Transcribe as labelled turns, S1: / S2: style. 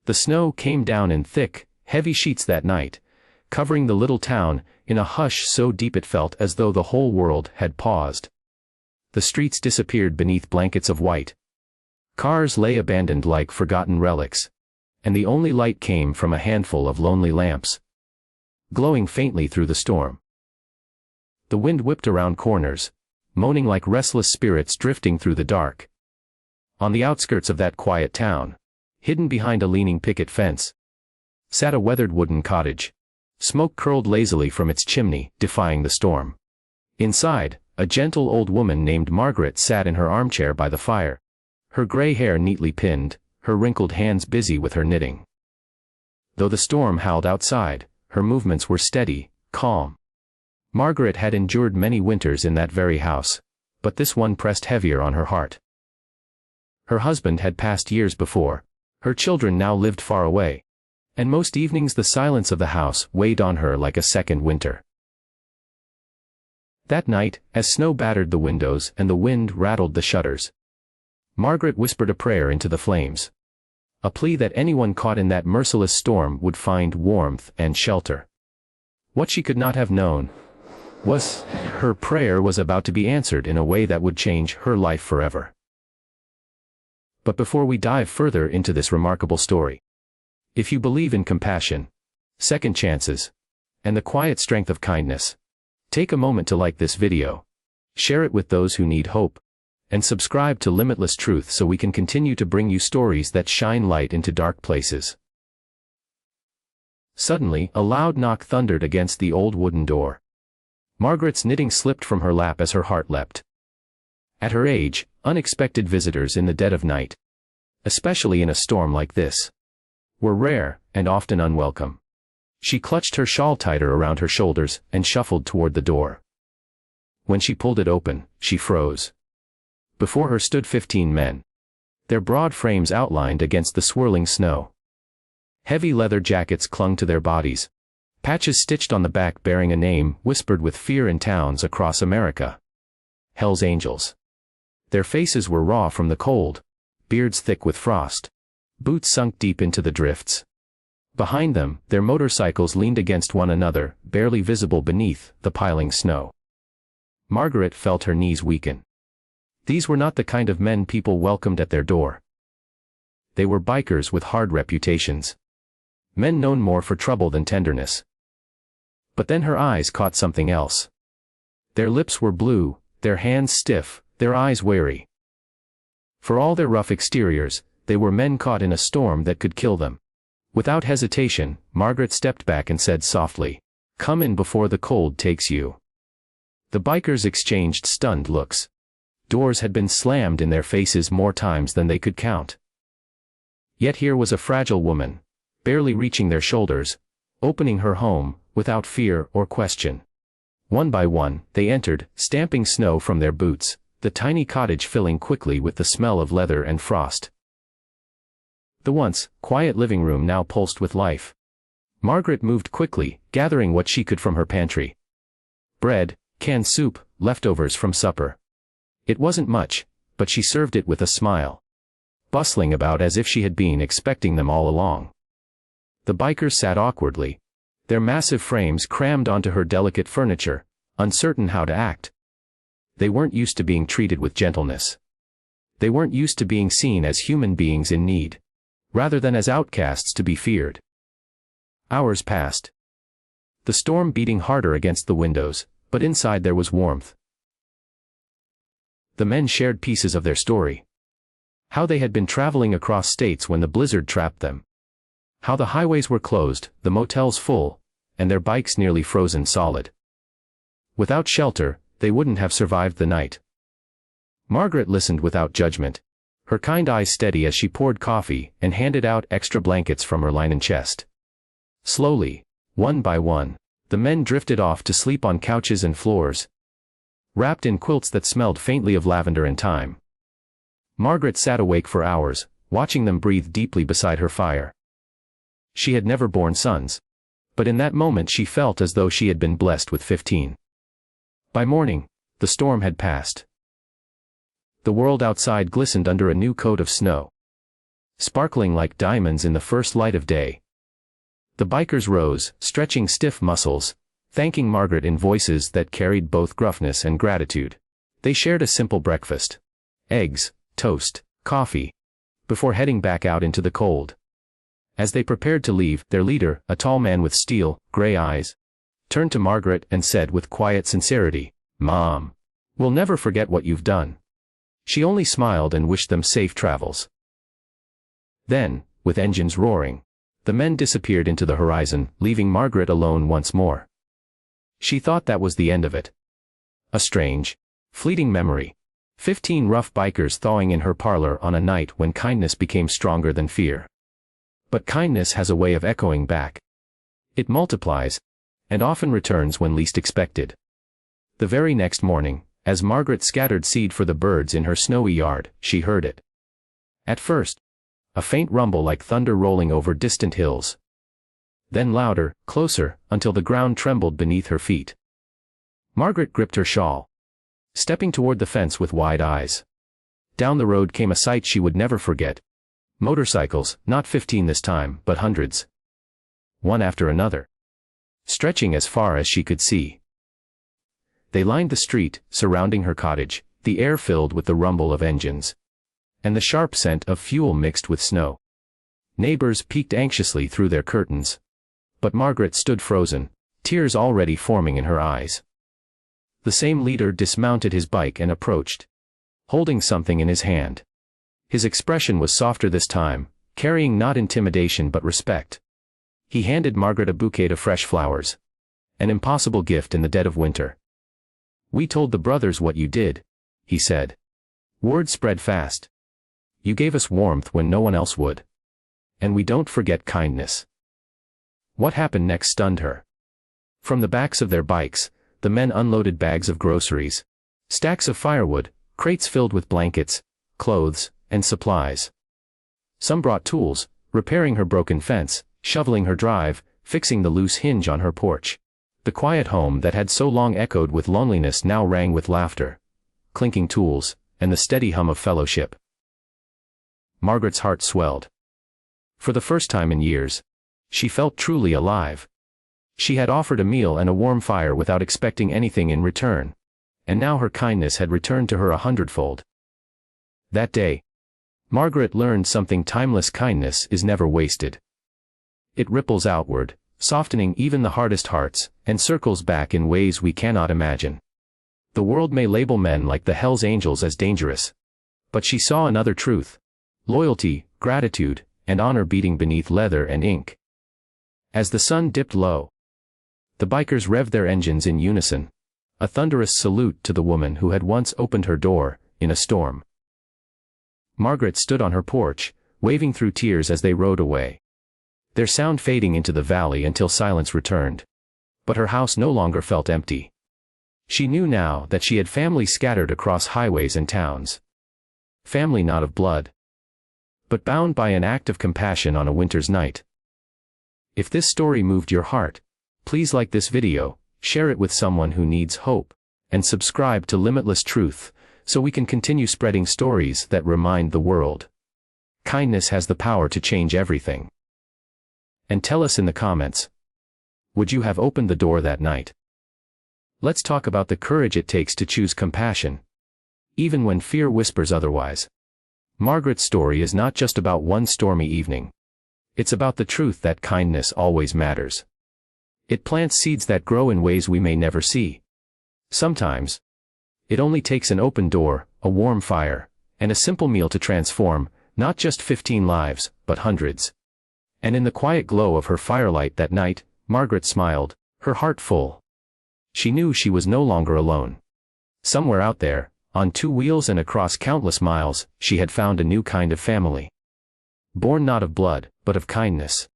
S1: The snow came down in thick, heavy sheets that night, covering the little town in a hush so deep it felt as though the whole world had paused. The streets disappeared beneath blankets of white. Cars lay abandoned like forgotten relics, and the only light came from a handful of lonely lamps, glowing faintly through the storm. The wind whipped around corners, moaning like restless spirits drifting through the dark. On the outskirts of that quiet town, hidden behind a leaning picket fence, sat a weathered wooden cottage. Smoke curled lazily from its chimney, defying the storm. Inside, a gentle old woman named Margaret sat in her armchair by the fire, her gray hair neatly pinned, her wrinkled hands busy with her knitting. Though the storm howled outside, her movements were steady, calm. Margaret had endured many winters in that very house, but this one pressed heavier on her heart. Her husband had passed years before, her children now lived far away, and most evenings the silence of the house weighed on her like a second winter. That night, as snow battered the windows and the wind rattled the shutters, Margaret whispered a prayer into the flames, a plea that anyone caught in that merciless storm would find warmth and shelter. What she could not have known was her prayer was about to be answered in a way that would change her life forever. But before we dive further into this remarkable story, if you believe in compassion, second chances, and the quiet strength of kindness, take a moment to like this video, share it with those who need hope, and subscribe to Limitless Truth so we can continue to bring you stories that shine light into dark places. Suddenly, a loud knock thundered against the old wooden door. Margaret's knitting slipped from her lap as her heart leapt. At her age, unexpected visitors in the dead of night, especially in a storm like this, were rare and often unwelcome. She clutched her shawl tighter around her shoulders and shuffled toward the door. When she pulled it open, she froze. Before her stood 15 men, their broad frames outlined against the swirling snow. Heavy leather jackets clung to their bodies, patches stitched on the back bearing a name whispered with fear in towns across America: Hell's Angels. Their faces were raw from the cold, beards thick with frost, boots sunk deep into the drifts. Behind them, their motorcycles leaned against one another, barely visible beneath the piling snow. Margaret felt her knees weaken. These were not the kind of men people welcomed at their door. They were bikers with hard reputations, men known more for trouble than tenderness. But then her eyes caught something else. Their lips were blue, their hands stiff, their eyes wary. For all their rough exteriors, they were men caught in a storm that could kill them. Without hesitation, Margaret stepped back and said softly, "Come in before the cold takes you." The bikers exchanged stunned looks. Doors had been slammed in their faces more times than they could count. Yet here was a fragile woman, barely reaching their shoulders, opening her home, without fear or question. One by one, they entered, stamping snow from their boots, the tiny cottage filling quickly with the smell of leather and frost. The once quiet living room now pulsed with life. Margaret moved quickly, gathering what she could from her pantry. Bread, canned soup, leftovers from supper. It wasn't much, but she served it with a smile, bustling about as if she had been expecting them all along. The bikers sat awkwardly, their massive frames crammed onto her delicate furniture, uncertain how to act. They weren't used to being treated with gentleness. They weren't used to being seen as human beings in need, rather than as outcasts to be feared. Hours passed. The storm beating harder against the windows, but inside there was warmth. The men shared pieces of their story. How they had been traveling across states when the blizzard trapped them. How the highways were closed, the motels full, and their bikes nearly frozen solid. Without shelter, they wouldn't have survived the night. Margaret listened without judgment, her kind eyes steady as she poured coffee and handed out extra blankets from her linen chest. Slowly, one by one, the men drifted off to sleep on couches and floors, wrapped in quilts that smelled faintly of lavender and thyme. Margaret sat awake for hours, watching them breathe deeply beside her fire. She had never borne sons, but in that moment she felt as though she had been blessed with 15. By morning, the storm had passed. The world outside glistened under a new coat of snow. sparkling like diamonds in the first light of day. The bikers rose, stretching stiff muscles, thanking Margaret in voices that carried both gruffness and gratitude. They shared a simple breakfast: eggs, toast, coffee, before heading back out into the cold. As they prepared to leave, their leader, a tall man with steel, gray eyes, turned to Margaret and said with quiet sincerity, "Mom, we'll never forget what you've done." She only smiled and wished them safe travels. Then, with engines roaring, the men disappeared into the horizon, leaving Margaret alone once more. She thought that was the end of it. A strange, fleeting memory. 15 rough bikers thawing in her parlor on a night when kindness became stronger than fear. But kindness has a way of echoing back. It multiplies, and often returns when least expected. The very next morning, as Margaret scattered seed for the birds in her snowy yard, she heard it. At first, a faint rumble like thunder rolling over distant hills. Then louder, closer, until the ground trembled beneath her feet. Margaret gripped her shawl, stepping toward the fence with wide eyes. Down the road came a sight she would never forget. Motorcycles, not 15 this time, but hundreds. One after another, stretching as far as she could see. They lined the street, surrounding her cottage, the air filled with the rumble of engines, and the sharp scent of fuel mixed with snow. Neighbors peeked anxiously through their curtains. But Margaret stood frozen, tears already forming in her eyes. The same leader dismounted his bike and approached, holding something in his hand. His expression was softer this time, carrying not intimidation but respect. He handed Margaret a bouquet of fresh flowers. An impossible gift in the dead of winter. "We told the brothers what you did," he said. "Word spread fast. You gave us warmth when no one else would. And we don't forget kindness." What happened next stunned her. From the backs of their bikes, the men unloaded bags of groceries, stacks of firewood, crates filled with blankets, clothes, and supplies. Some brought tools, repairing her broken fence, shoveling her drive, fixing the loose hinge on her porch. The quiet home that had so long echoed with loneliness now rang with laughter, clinking tools, and the steady hum of fellowship. Margaret's heart swelled. For the first time in years, she felt truly alive. She had offered a meal and a warm fire without expecting anything in return, and now her kindness had returned to her 100-fold. That day, Margaret learned something timeless: kindness is never wasted. It ripples outward, softening even the hardest hearts, and circles back in ways we cannot imagine. The world may label men like the Hells Angels as dangerous, but she saw another truth: loyalty, gratitude, and honor beating beneath leather and ink. As the sun dipped low, the bikers revved their engines in unison, a thunderous salute to the woman who had once opened her door, in a storm. Margaret stood on her porch, waving through tears as they rode away, their sound fading into the valley until silence returned. But her house no longer felt empty. She knew now that she had family scattered across highways and towns. Family not of blood, but bound by an act of compassion on a winter's night. If this story moved your heart, please like this video, share it with someone who needs hope, and subscribe to Limitless Truth, so we can continue spreading stories that remind the world. Kindness has the power to change everything. And tell us in the comments, would you have opened the door that night? Let's talk about the courage it takes to choose compassion, even when fear whispers otherwise. Margaret's story is not just about one stormy evening. It's about the truth that kindness always matters. It plants seeds that grow in ways we may never see. Sometimes, it only takes an open door, a warm fire, and a simple meal to transform, not just 15 lives, but hundreds. And in the quiet glow of her firelight that night, Margaret smiled, her heart full. She knew she was no longer alone. Somewhere out there, on 2 wheels and across countless miles, she had found a new kind of family. Born not of blood, but of kindness.